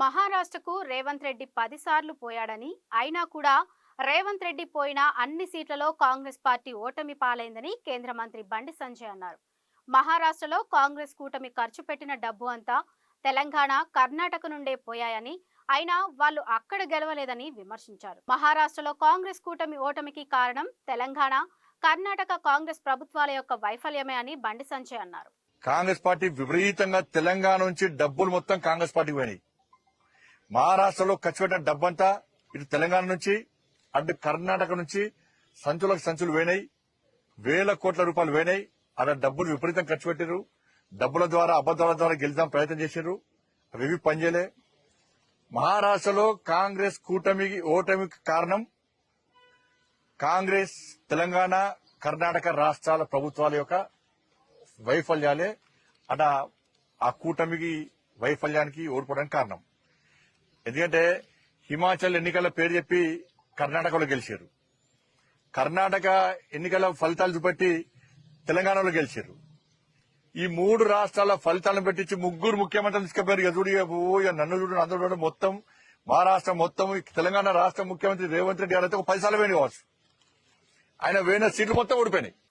మహారాష్ట్రకు రేవంత్ రెడ్డి 10 సార్లు పోయాడని, అయినా కూడా రేవంత్ రెడ్డి పోయిన అన్ని సీట్లలో కాంగ్రెస్ పార్టీ ఓటమి పాలైందని కేంద్ర మంత్రి బండి సంజయ్ అన్నారు. మహారాష్ట్రలో కాంగ్రెస్ కూటమి ఖర్చు పెట్టిన డబ్బు అంతా తెలంగాణ, కర్ణాటక నుండే పోయాయని, అయినా వాళ్ళు అక్కడ గెలవలేదని విమర్శించారు. మహారాష్ట్రలో కాంగ్రెస్ కూటమి ఓటమికి కారణం తెలంగాణ, కర్ణాటక కాంగ్రెస్ ప్రభుత్వాల యొక్క వైఫల్యమే అని బండి సంజయ్ అన్నారు. కాంగ్రెస్ పార్టీ విపరీతంగా తెలంగాణ నుంచి డబ్బులు మొత్తం కాంగ్రెస్ పార్టీకి పోయినాయి. మహారాష్ట్రలో ఖర్చు పెట్టిన డబ్బంతా ఇటు తెలంగాణ నుంచి అటు కర్ణాటక నుంచి సంచులకు సంచులు పోయినాయి. వేల కోట్ల రూపాయలు పోయినాయి. అలా డబ్బులు విపరీతం ఖర్చు పెట్టారు. డబ్బుల ద్వారా అబద్దాల ద్వారా గెలిచాం ప్రయత్నం చేశారు. అవి పనిచేయలే. మహారాష్ట్రలో కాంగ్రెస్ కూటమికి ఓటమికి కారణం కాంగ్రెస్ తెలంగాణ, కర్ణాటక రాష్ట్రాల ప్రభుత్వాల యొక్క వైఫల్యాలే. అట ఆ కూటమికి వైఫల్యానికి ఓడిపోవడానికి కారణం. ఎందుకంటే హిమాచల్ ఎన్నికల పేరు చెప్పి కర్ణాటకలో గెలిచారు. కర్ణాటక ఎన్నికల ఫలితాలు చూపెట్టి తెలంగాణలో గెలిచారు. ఈ మూడు రాష్ట్రాల ఫలితాలను పెట్టించి ముగ్గురు ముఖ్యమంత్రులు తీసుకుపోయారు. చూడు నన్ను చూడు అందరూ చూడు మొత్తం మహారాష్ట్ర మొత్తం తెలంగాణ రాష్ట్ర ముఖ్యమంత్రి రేవంత్ రెడ్డి గారు అయితే ఒక 10 సార్లు పోయినాయి కావచ్చు. ఆయన పోయిన సీట్లు మొత్తం ఓడిపోయినాయి.